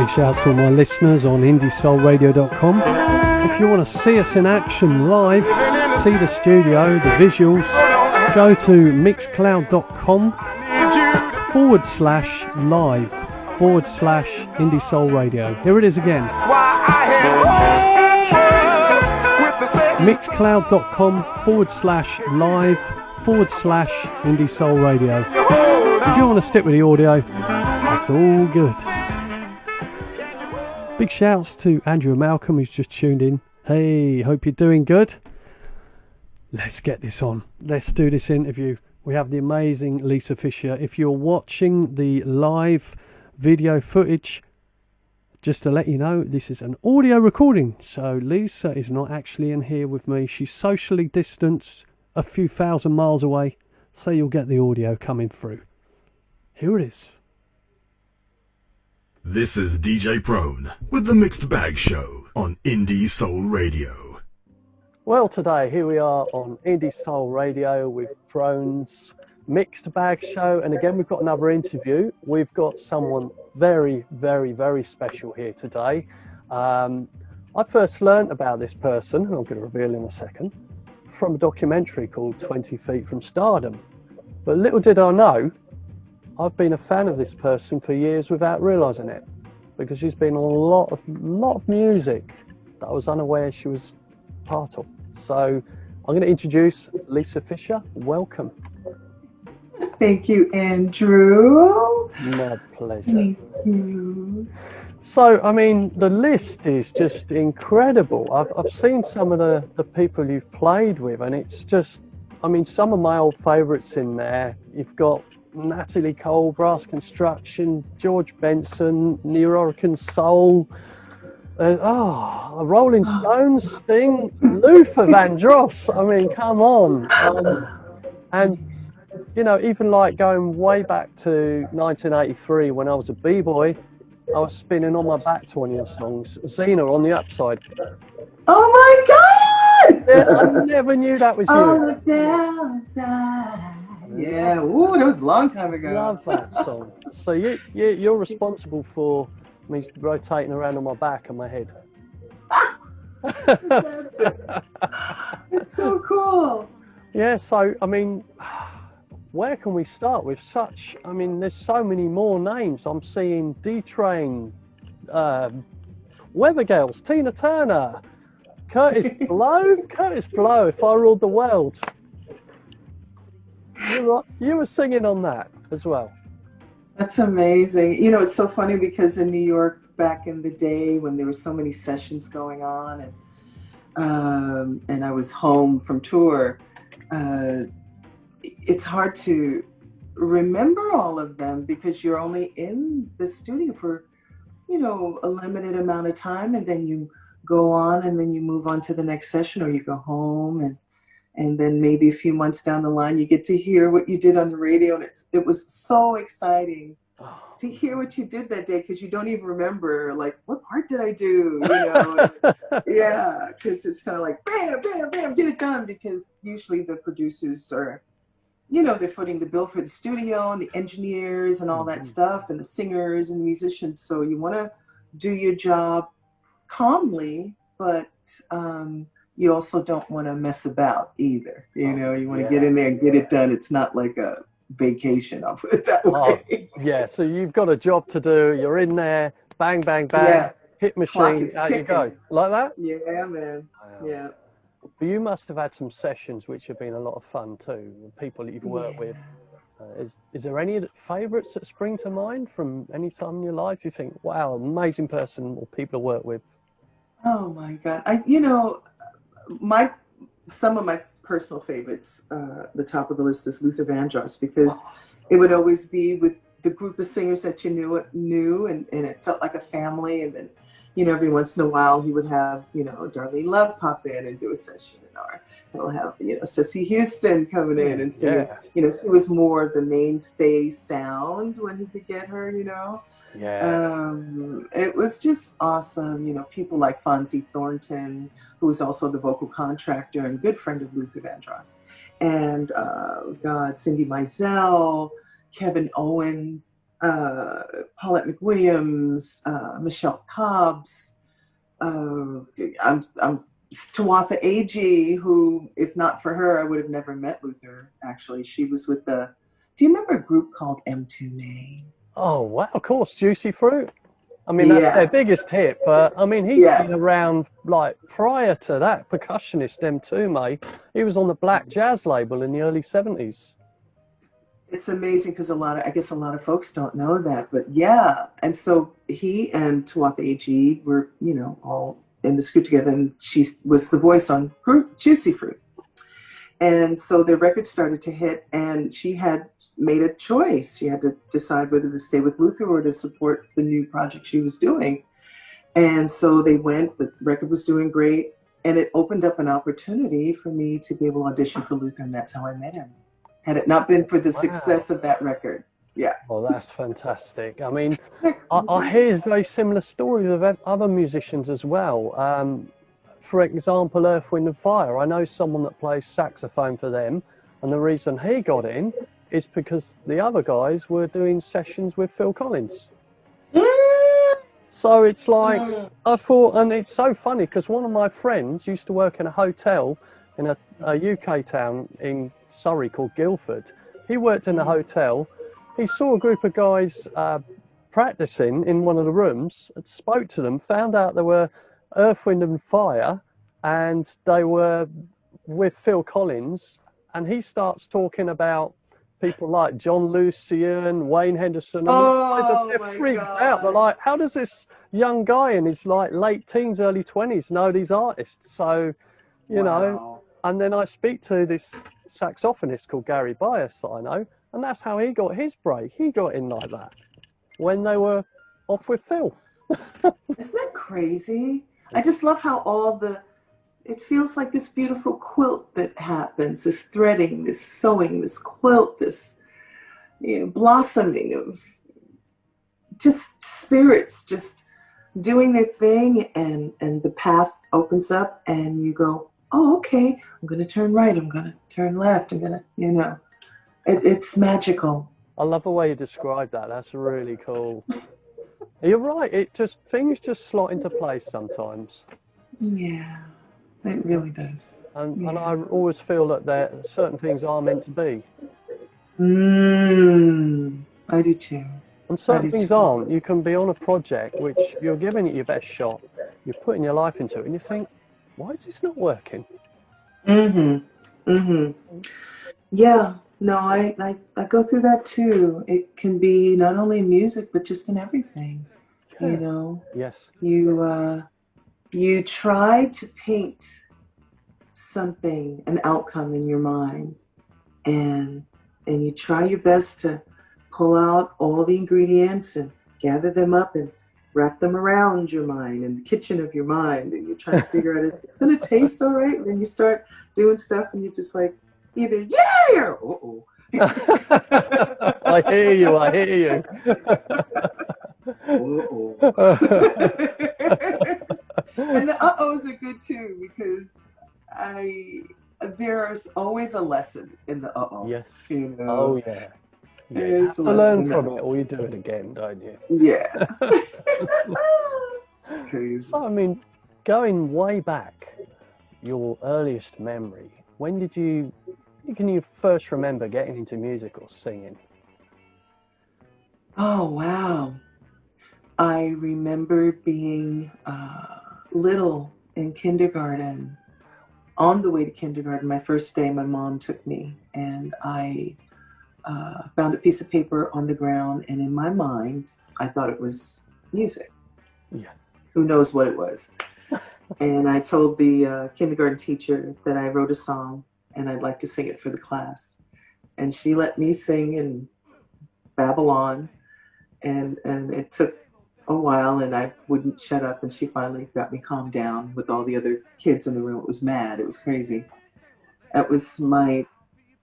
Big shouts to all my listeners on indiesoulradio.com. If you want to see us in action live, see the studio, the visuals, go to mixcloud.com/live/indiesoulradio. Here it is again. mixcloud.com/live/indiesoulradio. If you want to stick with the audio, that's all good. Big shouts to Andrew and Malcolm who's just tuned in. Hey, hope you're doing good. Let's get this on. Let's do this interview. We have the amazing Lisa Fischer. If you're watching the live video footage, just to let you know, this is an audio recording. So Lisa is not actually in here with me. She's socially distanced a few thousand miles away. So you'll get the audio coming through. Here it is. This is DJ Prone with the Mixed Bag Show on Indie Soul Radio. Well, today here we are on Indie Soul Radio with Prone's Mixed Bag Show, and again we've got another interview. We've got someone very, very, very special here today. I first learned about this person, who I'm going to reveal in a second, from a documentary called 20 Feet from Stardom. But little did I know, I've been a fan of this person for years without realising it, because she's been on a lot of music that I was unaware she was part of. So I'm going to introduce Lisa Fischer. Welcome. Thank you, Andrew. My pleasure. Thank you. So, I mean, the list is just incredible. I've seen some of the people you've played with, and it's just, I mean, some of my old favourites in there. You've got Natalie Cole, Brass Construction, George Benson, Neurotic Soul, Rolling Stones, Sting, Luther Vandross. I mean, come on. And, you know, even like going way back to 1983 when I was a B-boy, I was spinning on my back to one of your songs, Xena on the Upside. Oh my God! Yeah, I never knew that was you. On the downside. Yeah, ooh, that was a long time ago. Love that song. So you're responsible for me rotating around on my back and my head. It's so cool. Yeah, so, I mean, where can we start with such, I mean, there's so many more names. I'm seeing D-Train, Weather Girls, Tina Turner, Curtis Blow, If I Ruled the World. You were singing on that as well. That's amazing. You know, it's so funny because in New York back in the day when there were so many sessions going on and I was home from tour, it's hard to remember all of them because you're only in the studio for, you know, a limited amount of time, and then you go on and then you move on to the next session, or you go home and then maybe a few months down the line, you get to hear what you did on the radio. And it was so exciting to hear what you did that day, because you don't even remember, like, what part did I do? You know? Yeah, because it's kind of like, bam, bam, bam, get it done. Because usually the producers are, you know, they're footing the bill for the studio and the engineers and all that stuff, and the singers and musicians. So you want to do your job calmly, but you also don't want to mess about either. You know, you want to get in there and get it done. It's not like a vacation, I'll put it that way. Yeah, so you've got a job to do. You're in there, bang, bang, bang, hit machine, out you go. Like that? Yeah, man. Wow. Yeah. But you must have had some sessions which have been a lot of fun too, with people that you've worked with. Is there any favourites that spring to mind from any time in your life? You think, wow, amazing person or people to work with? Oh my God. Some of my personal favorites, the top of the list is Luther Vandross, because it would always be with the group of singers that you knew and it felt like a family. And then, you know, every once in a while he would have, you know, Darlene Love pop in and do a session, or he'll have, you know, Cissy Houston coming in and singing. Yeah. You know, she was more the mainstay sound when he could get her, you know. Yeah. It was just awesome. You know, people like Fonzie Thornton, who was also the vocal contractor and good friend of Luther Vandross, and Cindy Mizell, Kevin Owens, Paulette McWilliams, Michelle Cobbs, I'm Tuatha Agee, who, if not for her, I would have never met Luther. Actually, she was with the. Do you remember a group called M2May? Oh, wow, of course, Juicy Fruit. I mean, that's their Yeah, biggest hit, but I mean, he's yeah. been around like prior to that. Percussionist M2May, he was on the Black Jazz label in the early 70s. It's amazing because I guess a lot of folks don't know that, but yeah. And so he and Tuatha Agee were, all in this group together, and she was the voice on Juicy Fruit. And so the record started to hit, and she had made a choice. She had to decide whether to stay with Luther or to support the new project she was doing. And so they went. The record was doing great, and it opened up an opportunity for me to be able to audition for Luther, and that's how I met him. Had it not been for the success of that record. Yeah. Oh, that's fantastic. I mean, I hear very similar stories of other musicians as well. For example, Earth, Wind and Fire. I know someone that plays saxophone for them, and the reason he got in is because the other guys were doing sessions with Phil Collins. So it's like, I thought, and it's so funny because one of my friends used to work in a hotel in a UK town in Surrey called Guildford. He worked in a hotel. He saw a group of guys practicing in one of the rooms, spoke to them, found out they were Earth, Wind and Fire, and they were with Phil Collins, and he starts talking about people like John Lucian, Wayne Henderson. Oh, they're freaked out. They're like, how does this young guy in his like late teens, early 20s know these artists? So, you know, and then I speak to this saxophonist called Gary Bias that I know, and that's how he got his break. He got in like that when they were off with Phil. Isn't that crazy? I just love how it feels like this beautiful quilt that happens, this threading, this sewing, this quilt, this blossoming of just spirits just doing their thing, and the path opens up and you go, oh, okay, I'm going to turn right, I'm going to turn left, I'm going to, it's magical. I love the way you describe that. That's really cool. You're right. Things just slot into place sometimes. Yeah, it really does. And I always feel that certain things are meant to be. I do too. And certain things aren't. You can be on a project which you're giving it your best shot. You're putting your life into it, and you think, why is this not working? Yeah. No, I go through that too. It can be not only in music, but just in everything. Yes. You try to paint something, an outcome in your mind, and you try your best to pull out all the ingredients and gather them up and wrap them around your mind in the kitchen of your mind, and you're trying to figure out if it's going to taste all right. And then you start doing stuff, and you're just like, either yay or uh-oh. I hear you. Uh-oh. And the uh-ohs are good too, because there's always a lesson in the uh-oh. Yes. Oh yeah. You have to learn from it, or you do it again, don't you? Yeah. It's crazy. So I mean, going way back, your earliest memory, when can you first remember getting into music or singing? Oh, wow. I remember being little in kindergarten. On the way to kindergarten, my first day, my mom took me, and I found a piece of paper on the ground, and in my mind, I thought it was music. Yeah. Who knows what it was? And I told the kindergarten teacher that I wrote a song, and I'd like to sing it for the class. And she let me sing in Babylon, and it took a while, and I wouldn't shut up, and she finally got me calmed down with all the other kids in the room. It was mad. It was crazy. That was my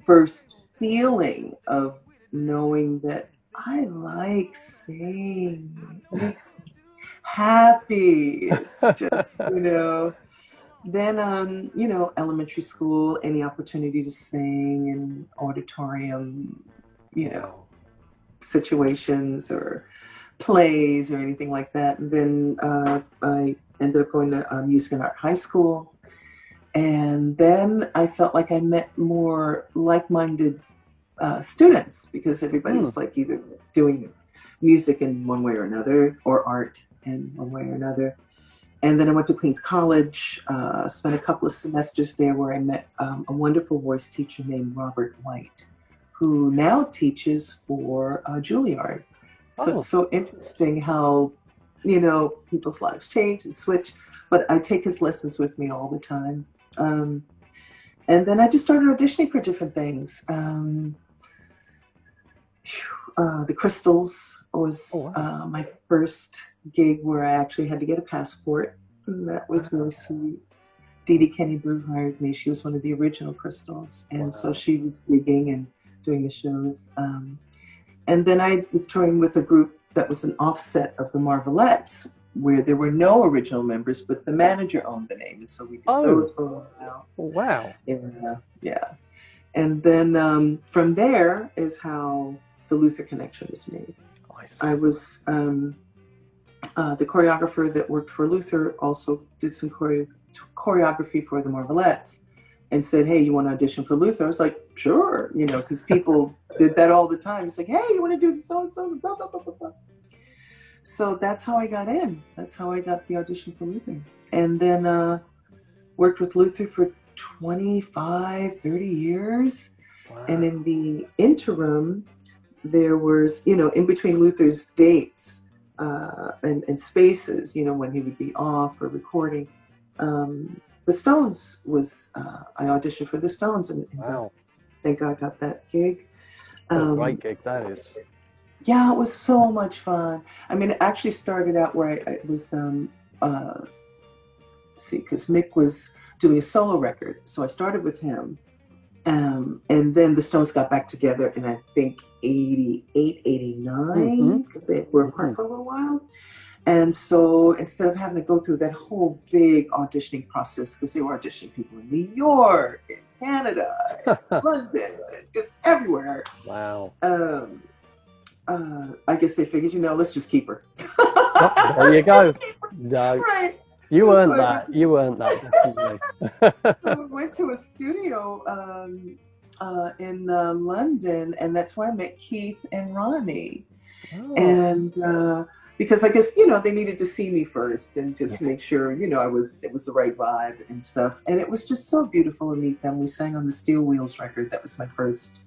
first feeling of knowing that I like singing. It makes me happy. It's just, Then, elementary school, any opportunity to sing in auditorium, situations or plays or anything like that. And then I ended up going to music and art high school. And then I felt like I met more like-minded students, because everybody was like either doing music in one way or another, or art in one way or another. And then I went to Queens College, spent a couple of semesters there where I met a wonderful voice teacher named Robert White, who now teaches for Juilliard. So it's so interesting how, you know, people's lives change and switch, but I take his lessons with me all the time. And then I just started auditioning for different things. The Crystals was my first gig where I actually had to get a passport. And that was really sweet. Dee Dee Kenny Brew hired me. She was one of the original Crystals. And so she was gigging and doing the shows. And then I was touring with a group that was an offset of the Marvelettes, where there were no original members, but the manager owned the name. And so we did those for a while. Wow. Yeah. And then from there is how the Luther Connection was made. Nice. I was the choreographer that worked for Luther, also did some choreography for the Marvelettes, and said, hey, you want to audition for Luther? I was like, sure, you know, because people did that all the time. It's like, hey, you want to do the so-and-so, blah, blah, blah, blah, blah. So that's how I got in. That's how I got the audition for Luther. And then worked with Luther for 25, 30 years. Wow. And in the interim, there was, you know, in between Luther's dates and spaces, you know, when he would be off or recording, the Stones was, I auditioned for the Stones, and wow. Thank God I got that gig. Great gig that is. Yeah, it was so much fun. I mean, it actually started out where I was, because Mick was doing a solo record. So I started with him. And then the Stones got back together in, I think, 88, 89, because they were apart for a little while. And so instead of having to go through that whole big auditioning process, because they were auditioning people in New York, in Canada, London, just everywhere. Wow. I guess they figured, you know, let's just keep her. There you go. No, right. You earned that. You earned that, definitely. So we went to a studio in London, and that's where I met Keith and Ronnie. Oh. And because I guess, you know, they needed to see me first and just make sure, you know, it was the right vibe and stuff. And it was just so beautiful to meet them. We sang on the Steel Wheels record. That was my first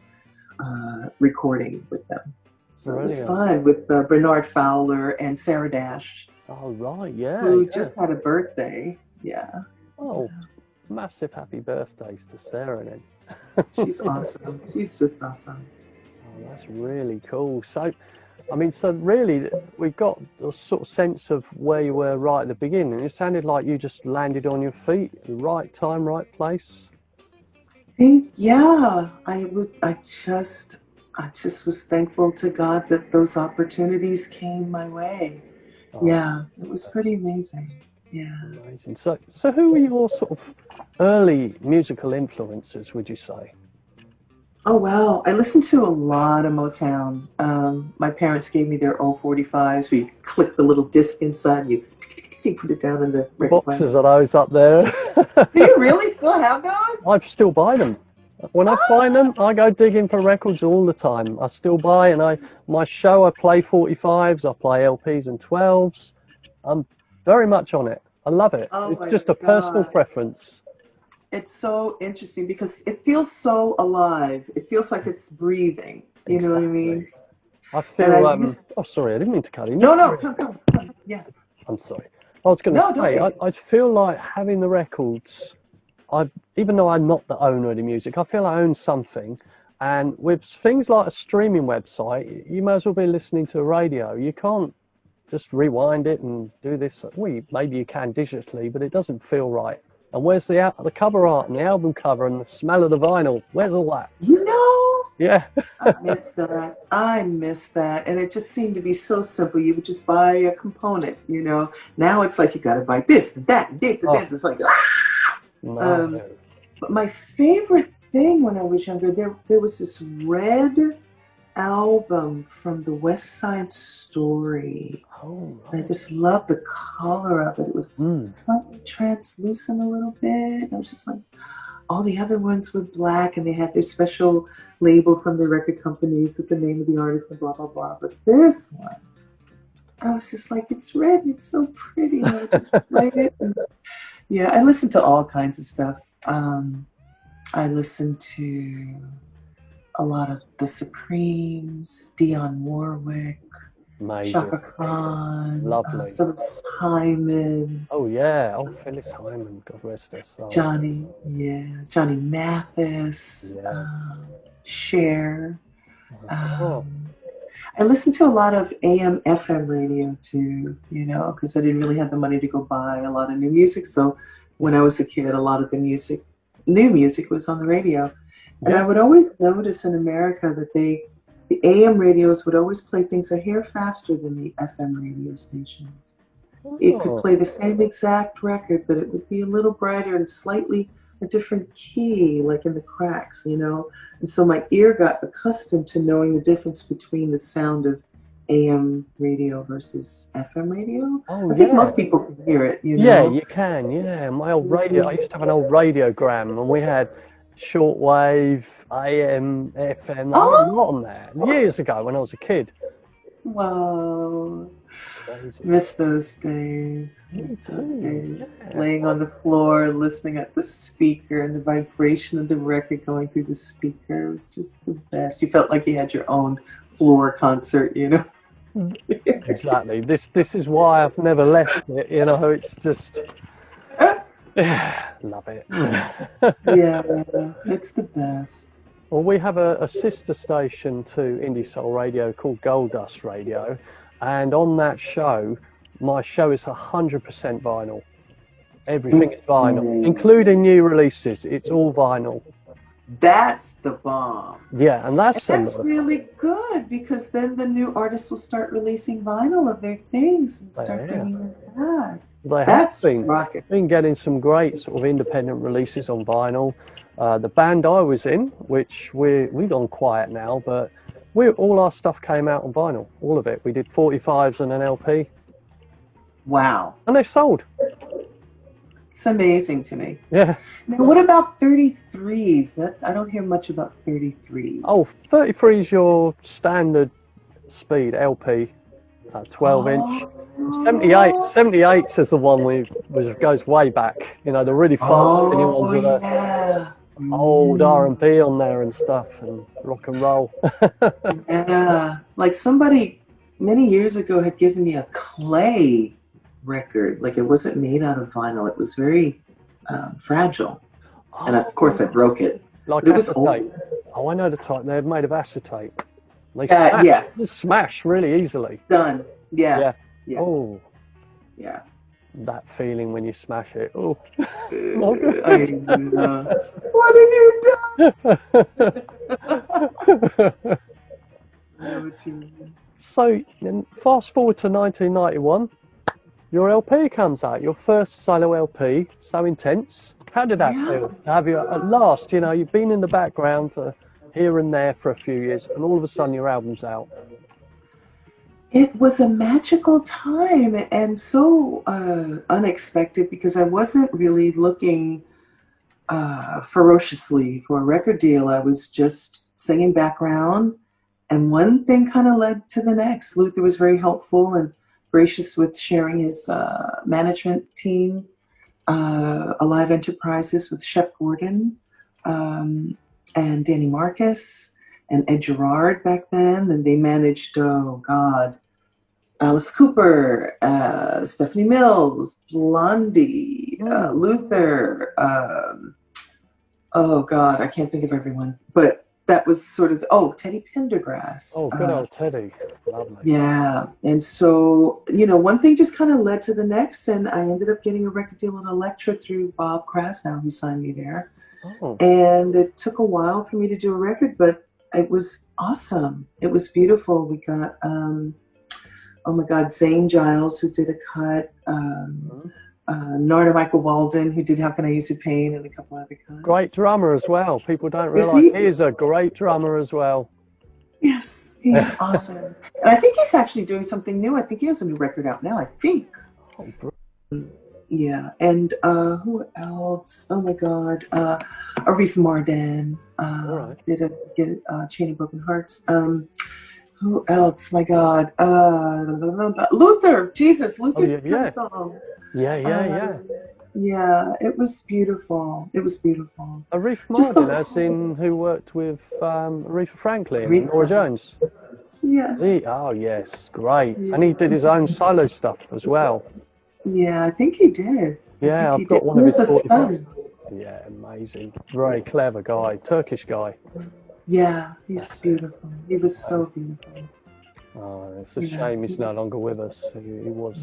recording with them. So it was fun with Bernard Fowler and Sarah Dash. Oh, right, yeah. Who just had a birthday. Yeah. Oh, massive happy birthdays to Sarah then. She's awesome. She's just awesome. Oh, that's really cool. So, I mean, so really, we've got a sort of sense of where you were right at the beginning. It sounded like you just landed on your feet, the right time, right place. I think, yeah. I just was thankful to God that those opportunities came my way. Oh, yeah, it was pretty amazing. Yeah. Amazing. So who were your sort of early musical influences, would you say? Oh, wow. I listened to a lot of Motown. My parents gave me their old 45s. We click the little disc inside, you put it down in the record player. Boxes of those up there. Do you really still have those? I still buy them. When I find them, I go digging for records all the time. I still buy, and my show, I play 45s, I play LPs and 12s. I'm very much on it. I love it. Oh, it's just a personal preference. It's so interesting because it feels so alive. It feels like it's breathing. You know what I mean? I feel, oh, sorry, I didn't mean to cut in. No, come. Yeah. I'm sorry. I was going to say, I feel like having the records, even though I'm not the owner of the music, I feel I own something. And with things like a streaming website, you may as well be listening to a radio. You can't just rewind it and do this. Well, maybe you can digitally, but it doesn't feel right. And where's the cover art and the album cover and the smell of the vinyl? Where's all that? You know? Yeah. I miss that. And it just seemed to be so simple. You would just buy a component, you know. Now it's like you got to buy this and that and this and that. It's like, No. But my favorite thing when I was younger, there was this red album from the West Side Story. Oh, I just love the color of it. It was slightly translucent a little bit. I was just like, all the other ones were black and they had their special label from the record companies with the name of the artist and blah, blah, blah. But this one, I was just like, it's red. It's so pretty. And I would just play it. And yeah, I listen to all kinds of stuff. I listen to a lot of the Supremes, Dionne Warwick, amazing. Chaka Khan, Lovely. Phyllis Hyman. Oh yeah, oh Phyllis Hyman, God rest her soul. Johnny Mathis, Cher. I listened to a lot of AM, FM radio too, because I didn't really have the money to go buy a lot of new music. So when I was a kid, a lot of the new music was on the radio. And I would always notice in America that the AM radios would always play things a hair faster than the FM radio stations. It could play the same exact record, but it would be a little brighter and slightly a different key, like in the cracks, And so my ear got accustomed to knowing the difference between the sound of AM radio versus FM radio. I think most people can hear it, Yeah, you can, yeah. My old radio, I used to have an old radiogram, and we had shortwave, AM, FM, a lot on there, years ago when I was a kid. Wow. Miss those days. Laying on the floor, listening at the speaker and the vibration of the record going through the speaker. It was just the best. You felt like you had your own floor concert, Exactly. This is why I've never left it, it's just love it. Yeah, it's the best. Well, we have a sister station to Indie Soul Radio called Gold Dust Radio, and on that show, my show is 100% vinyl. Everything is vinyl, including new releases. It's all vinyl. That's the bomb. Yeah, and that's really good, because then the new artists will start releasing vinyl of their things and start bringing them back. That's been getting some great sort of independent releases on vinyl. The band I was in, which we've gone quiet now, but all our stuff came out on vinyl, all of it. We did 45s and an LP. Wow. And they sold. It's amazing to me. Yeah. Now, what about 33s? I don't hear much about 33s. Oh, 33 is your standard speed LP, 12-inch. 78 is the one which goes way back. The really fast ones with old R&B on there and stuff, and rock and roll. Yeah, like somebody many years ago had given me a clay record. Like, it wasn't made out of vinyl. It was very fragile, and of course I broke it. Like acetate. Oh, I know the type. They're made of acetate. They smash really easily. Done. Yeah. Oh. Yeah. That feeling when you smash it. Oh. I know. What have you done? So, fast forward to 1991. Your LP comes out. Your first solo LP. So Intense. How did that feel? Have you at last? You've been in the background for here and there for a few years, and all of a sudden your album's out. It was a magical time, and so unexpected, because I wasn't really looking ferociously for a record deal. I was just singing background, and one thing kind of led to the next. Luther was very helpful and gracious with sharing his management team, Alive Enterprises with Shep Gordon and Danny Marcus and Ed Gerard back then. And they managed, Alice Cooper, Stephanie Mills, Blondie, Luther. I can't think of everyone. But that was sort of, Teddy Pendergrass. Oh, good old Teddy. Lovely. Yeah. And so, one thing just kind of led to the next, and I ended up getting a record deal at Elektra through Bob Krasnow, who signed me there. Oh. And it took a while for me to do a record, but it was awesome. It was beautiful. We got, Zane Giles, who did a cut, Narda Michael Walden, who did How Can I Use Your Pain, and a couple other cuts. Great drummer as well. People don't realize he is a great drummer as well. Yes, he's awesome. And I think he's actually doing something new. I think he has a new record out now, I think. Oh, Yeah, and who else? Oh my God, Arif Mardin right. did a Chain of Broken Hearts. Who else? My God, Luther. Jesus, Oh, Luther yeah, did a yeah. song. Yeah. Yeah, it was beautiful. It was beautiful. Arif Just Mardin, the as in who worked with Aretha Franklin and Nora Aretha. Jones. Yes. Oh, yes, great. Yeah. And he did his own solo stuff as well. Yeah, I think he did. I think Yeah, he I've got did. one He of his has a 45. son. Yeah, amazing. Very clever guy, Turkish guy. Yeah, he's That's it. beautiful. He was Um, so beautiful. Oh, it's a Yeah. shame he's no longer with us. He was.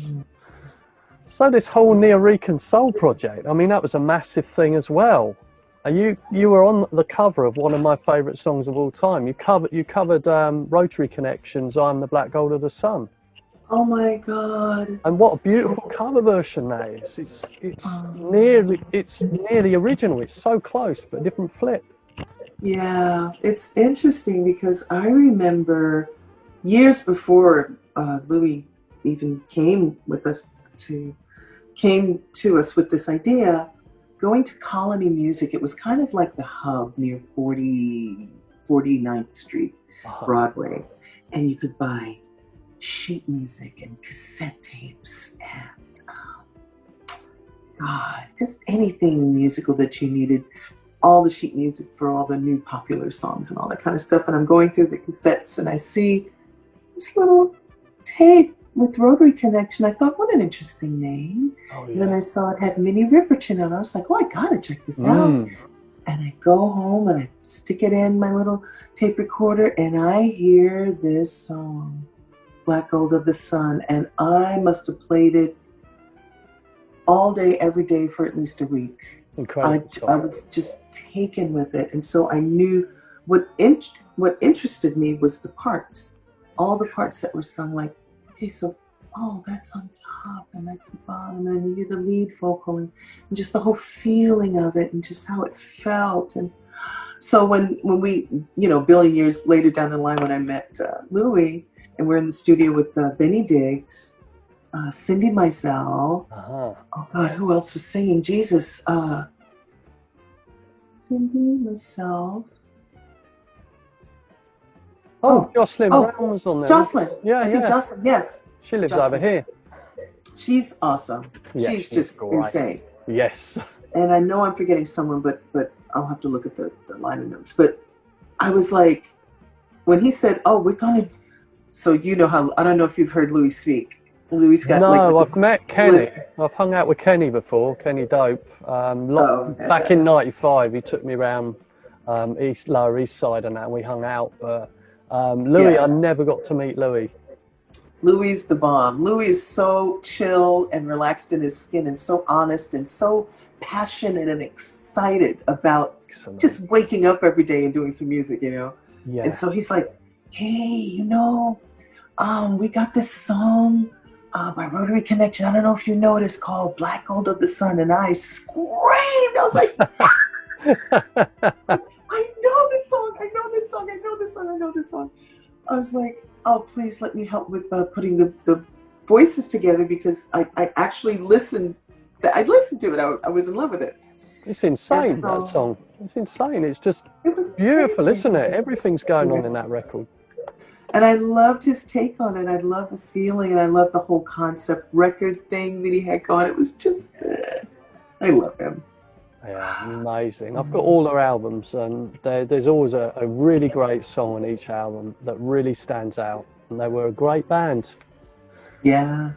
So this whole Neo-Rican Soul project, I mean, that was a massive thing as well. And you were on the cover of one of my favourite songs of all time. You covered Rotary Connection's "I'm the Black Gold of the Sun." Oh my God. And what a So, beautiful cover version that is. It's um, nearly original. It's so close, but a different flip. yeah, it's interesting because I remember years before Louis even came to us with this idea, going to Colony Music. It was kind of like the hub near 49th Street, Broadway, and you could buy sheet music and cassette tapes and God, just anything musical that you needed. All the sheet music for all the new popular songs and all that kind of stuff. And I'm going through the cassettes and I see this little tape with Rotary Connection. I thought, what an interesting name. Oh, And then yeah. I saw it had Minnie Riperton on it. I was like, oh, I gotta check this out. And I go home and I stick it in my little tape recorder and I hear this song, Black Gold of the Sun. And I must have played it all day, every day for at least a week. Incredible. I was just taken with it. And so I knew what interested me was the parts, all the parts that were sung like, okay, so, oh, that's on top and that's the bottom. And then you hear the lead vocal and just the whole feeling of it and just how it felt. And so when we, a billion years later down the line, when I met Louis and we're in the studio with Benny Diggs, Cindy Mizell, oh God, who else was singing? Jesus, Cindy, myself. Jocelyn Brown was on there. Jocelyn. Yeah, I think Jocelyn, yes. She lives Jocelyn. over here. She's awesome. Yeah, she's just great. insane. Yes. And I know I'm forgetting someone, but I'll have to look at the liner notes. But I was like, when he said, oh, we're going to, so you know how, I don't know if you've heard Louis speak. Louis got I've met Kenny. I've hung out with Kenny before, Kenny Dope. Back in '95, he took me around Lower East Side and that, and we hung out. But Louis, I never got to meet Louis. Louis the bomb. Louis is so chill and relaxed in his skin and so honest and so passionate and excited about just waking up every day and doing some music, Yeah. And so he's like, hey, we got this song by Rotary Connection. I don't know if you know it. It's called Black Gold of the Sun. And I screamed. I was like, I know this song. I know this song. I know this song. I know this song. I was like, oh, please let me help with putting the voices together because I actually listened. I listened to it. I was in love with it. It's insane, that song. It's insane. It's just beautiful, crazy. Isn't it? Everything's going on in that record. And I loved his take on it. I loved the feeling, and I loved the whole concept record thing that he had going. It was just, I love him. Yeah, amazing. I've got all their albums, and there's always a really great song on each album that really stands out. And they were a great band. Yeah.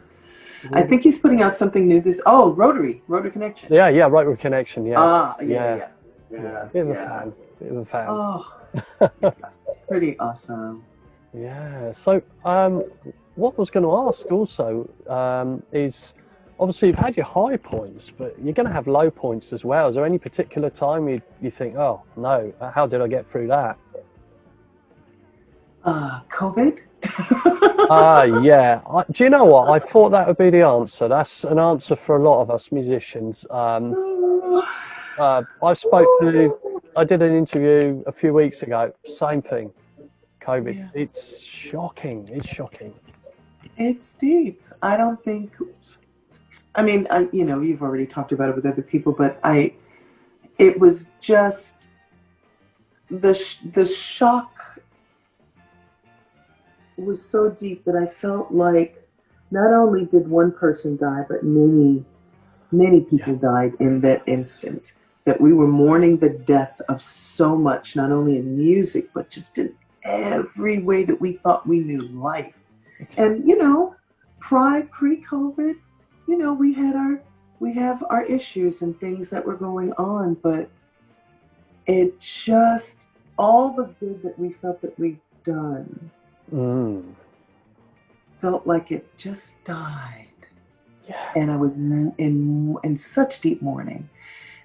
I think he's putting out something new Rotary Connection. Yeah, Rotary Connection, yeah. Yeah. Bit of a fan. Oh, pretty awesome. Yeah, so what I was going to ask also is, obviously you've had your high points, but you're going to have low points as well. Is there any particular time you think, oh no, how did I get through that? COVID? Yeah. Do you know what? I thought that would be the answer. That's an answer for a lot of us musicians. I did an interview a few weeks ago, same thing. COVID. Yeah. It's shocking. It's shocking. It's deep. I don't think, I mean, you've already talked about it with other people, but it was just the shock was so deep that I felt like not only did one person die, but many people died in that instant. That we were mourning the death of so much, not only in music, but just in every way that we thought we knew life. And pre-COVID, we have our issues and things that were going on, but it just, all the good that we felt that we've done felt like it just died. Yeah. And I was in such deep mourning.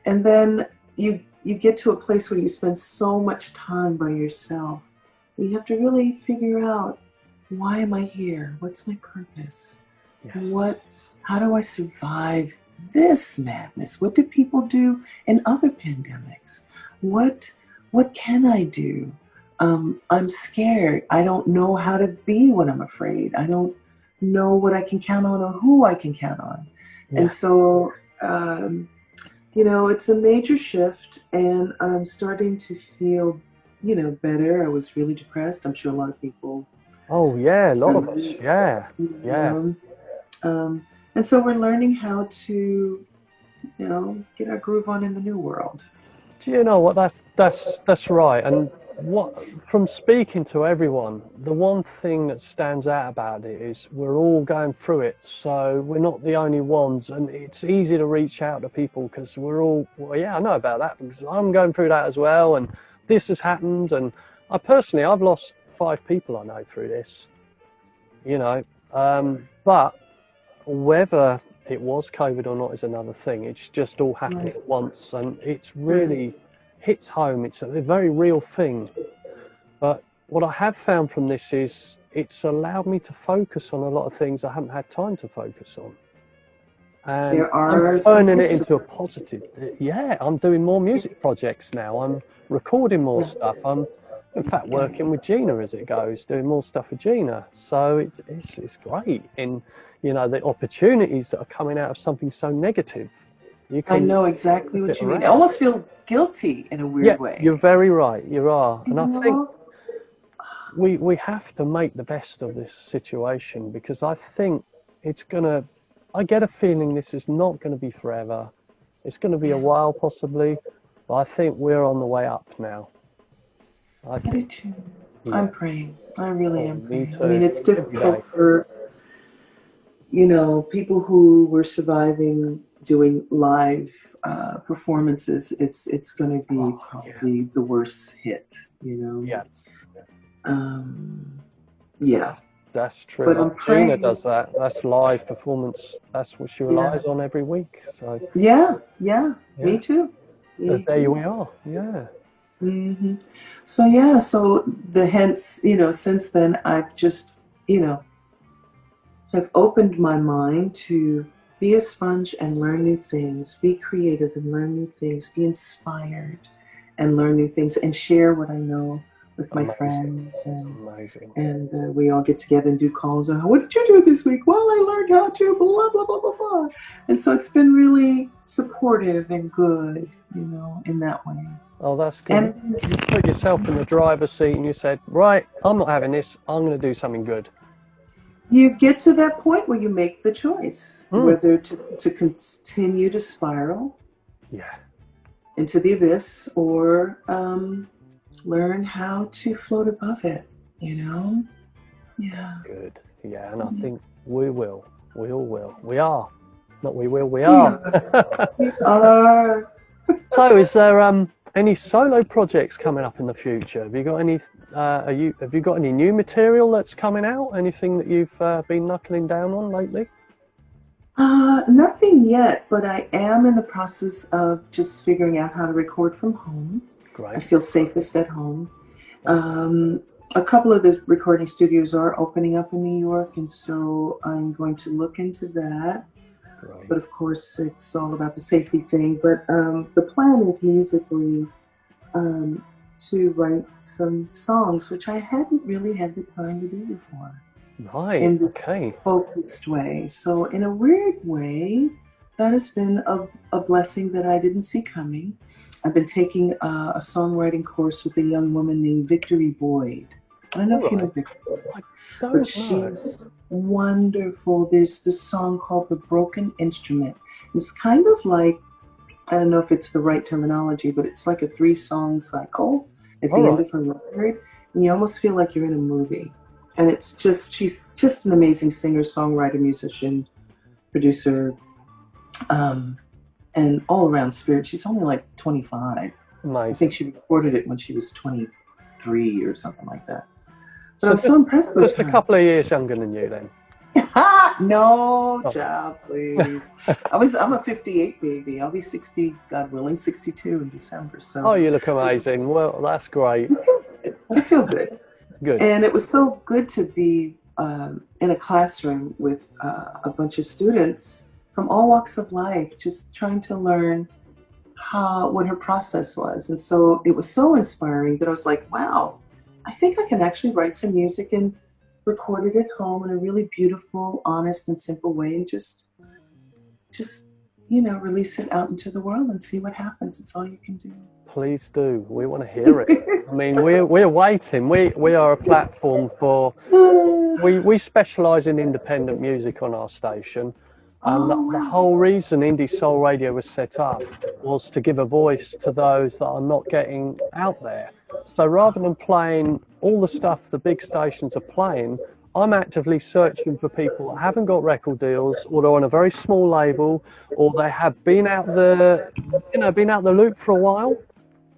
And then you get to a place where you spend so much time by yourself. You have to really figure out, why am I here? What's my purpose? Yes. How do I survive this madness? What do people do in other pandemics? What can I do? I'm scared. I don't know how to be when I'm afraid. I don't know what I can count on or who I can count on. Yeah. And so, it's a major shift, and I'm starting to feel, better. I was really depressed. I'm sure a lot of people. Oh yeah, a lot of us. Yeah, yeah. And so we're learning how to, get our groove on in the new world. Do you know what? That's right. And from speaking to everyone, the one thing that stands out about it is we're all going through it. So we're not the only ones, and it's easy to reach out to people because we're all. Well, yeah, I know about that because I'm going through that as well, and this has happened. And I've lost 5 people I know through this. But whether it was COVID or not is another thing. It's just all happened at once, and it's really hits home. It's a very real thing. But what I have found from this is it's allowed me to focus on a lot of things I haven't had time to focus on. And I'm turning it into a positive. Yeah, I'm doing more music projects now. I'm recording more stuff. I'm, in fact, working with Gina as it goes, doing more stuff with Gina. So it's great. And, the opportunities that are coming out of something so negative. I know exactly what you mean. I almost feel guilty in a weird way. You're very right. You are. And I think we have to make the best of this situation, because I think I get a feeling this is not going to be forever. It's going to be a while possibly, but I think we're on the way up now. I do too. Yeah. I'm praying. I really am praying. Me too. I mean, it's difficult for, people who were surviving doing live performances. It's going to be probably the worst hit, Yeah. Yeah. That's true. But I'm praying. Gina does that. That's live performance. That's what she relies on every week. So. Yeah. Me too. There we are. Yeah. Mm-hmm. So since then I've just, have opened my mind to be a sponge and learn new things, be creative and learn new things, be inspired and learn new things, and share what I know with my friends. And we all get together and do calls on, what did you do this week? Well, I learned how to blah, blah, blah, blah, blah. And so it's been really supportive and good, in that way. Oh, that's good. And you put yourself in the driver's seat and you said, right, I'm not having this. I'm going to do something good. You get to that point where you make the choice, whether to continue to spiral into the abyss, or learn how to float above it, Yeah. Good. Yeah, and I think we will. We all will. We are. Not we will, we are. We are. So is there any solo projects coming up in the future? Have you got any have you got any new material that's coming out? Anything that you've been knuckling down on lately? Nothing yet, but I am in the process of just figuring out how to record from home. Great. I feel safest at home. A couple of the recording studios are opening up in New York, and so I'm going to look into that. Right. But of course, it's all about the safety thing. But the plan is musically to write some songs, which I hadn't really had the time to do before. Right, In this okay. focused way. So in a weird way, that has been a blessing that I didn't see coming. I've been taking a songwriting course with a young woman named Victory Boyd. I don't know All if you know right. Victory, I but don't know. she's wonderful. There's this song called The Broken Instrument. It's kind of like, I don't know if it's the right terminology, but it's like a 3-song cycle at All the end right. of her record. And you almost feel like you're in a movie. And it's just, she's just an amazing singer, songwriter, musician, producer, and all around spirit. She's only like 25. Amazing. I think she recorded it when she was 23 or something like that. But I was so impressed with her. Just a couple of years younger than you then. No, job, please. I'm a 58 baby. I'll be 60, God willing, 62 in December. So. Oh, you look amazing. Well, that's great. I feel good. Good. And it was so good to be in a classroom with a bunch of students from all walks of life, just trying to learn what her process was. And so it was so inspiring that I was like, wow, I think I can actually write some music and record it at home in a really beautiful, honest, and simple way, and just release it out into the world and see what happens. It's all you can do. Please do. We want to hear it. I mean, we're waiting. We are a platform for. We specialise in independent music on our station, and the whole reason Indie Soul Radio was set up was to give a voice to those that are not getting out there. So rather than playing all the stuff the big stations are playing, I'm actively searching for people that haven't got record deals, or they're on a very small label, or they have been out the loop for a while.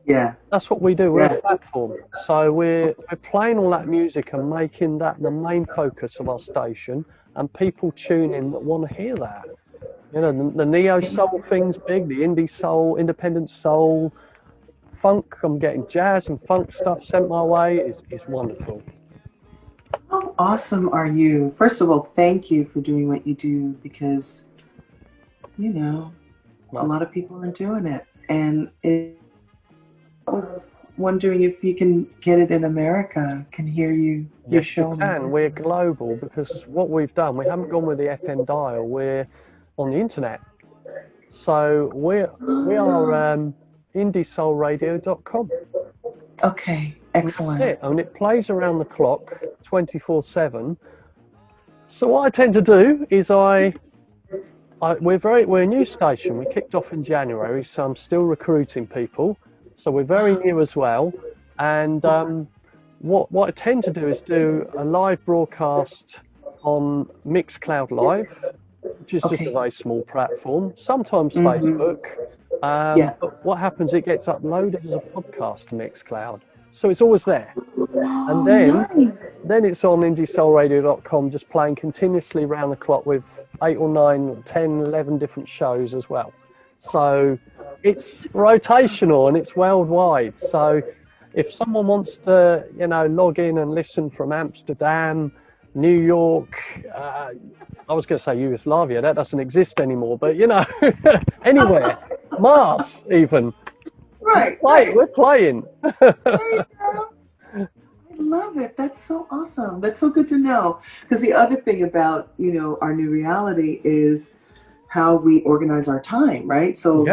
Yeah. That's what we do. We're a platform. So we're playing all that music and making that the main focus of our station, and people tune in that want to hear that. You know, the neo soul thing's big, the indie soul, independent soul, funk. I'm getting jazz and funk stuff sent my way. It's wonderful. How awesome are you? First of all, thank you for doing what you do, because, a lot of people are doing it. And I was wondering if you can get it in America, can hear you, your show. We can. We're global, because what we've done, we haven't gone with the FM dial, we're on the internet. So we are indiesoulradio.com. Okay, excellent. And it plays around the clock 24/7. So what I tend to do is we're a new station. We kicked off in January, so I'm still recruiting people. So we're very new as well. And what I tend to do is do a live broadcast on Mixcloud Live, which is just a very small platform. Sometimes Facebook. But what happens, it gets uploaded as a podcast to Mixcloud. So it's always there. And then it's on indiesoulradio.com, just playing continuously round the clock with 8 or 9, 10, 11 different shows as well. So it's rotational and it's worldwide. So if someone wants to, log in and listen from Amsterdam, New York, I was going to say Yugoslavia, that doesn't exist anymore, but anywhere, Mars even. Right. We're playing. I love it. That's so awesome. That's so good to know. Because the other thing about, our new reality is how we organize our time, right? So,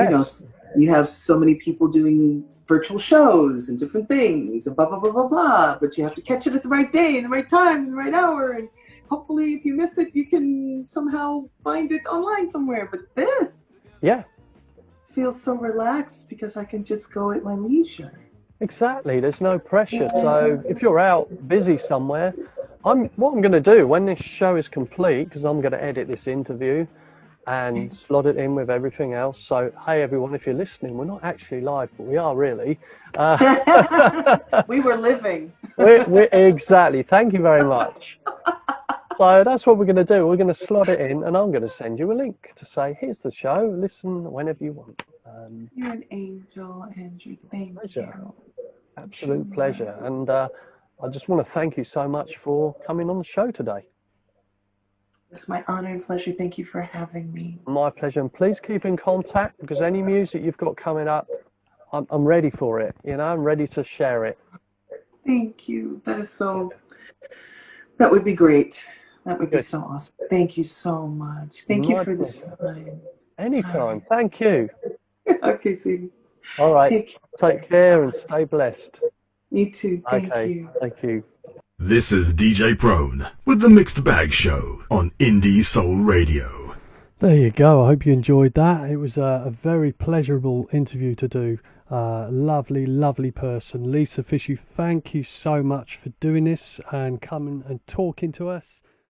you have so many people doing virtual shows and different things and blah, blah, blah, blah, blah. But you have to catch it at the right day and the right time and the right hour. And hopefully if you miss it, you can somehow find it online somewhere. But this feels so relaxed because I can just go at my leisure. Exactly. There's no pressure. So if you're out busy somewhere, what I'm going to do when this show is complete, because I'm going to edit this interview and slot it in with everything else. So, hey, everyone, if you're listening, we're not actually live, but we are really. We were living. Exactly. Thank you very much. So that's what we're going to do. We're going to slot it in, and I'm going to send you a link to say, here's the show. Listen whenever you want. You're an angel, Andrew. Thank you. Absolute pleasure. And I just want to thank you so much for coming on the show today. It's my honor and pleasure. Thank you for having me. My pleasure. And please keep in contact, because any music you've got coming up, I'm ready for it. You know, I'm ready to share it. Thank you. That would be great. That would be Good. so awesome. Thank you so much. Thank you My for this pleasure. time. All Anytime. right. Thank you. Okay, sweetie. All right. Take Take care and stay blessed. You too. Thank Okay. you. Thank you. This is DJ Prone with the Mixed Bag Show on Indie Soul Radio. There you go. I hope you enjoyed that. It was a very pleasurable interview to do. Lovely, lovely person. Lisa Fischer, thank you so much for doing this and coming and talking to us.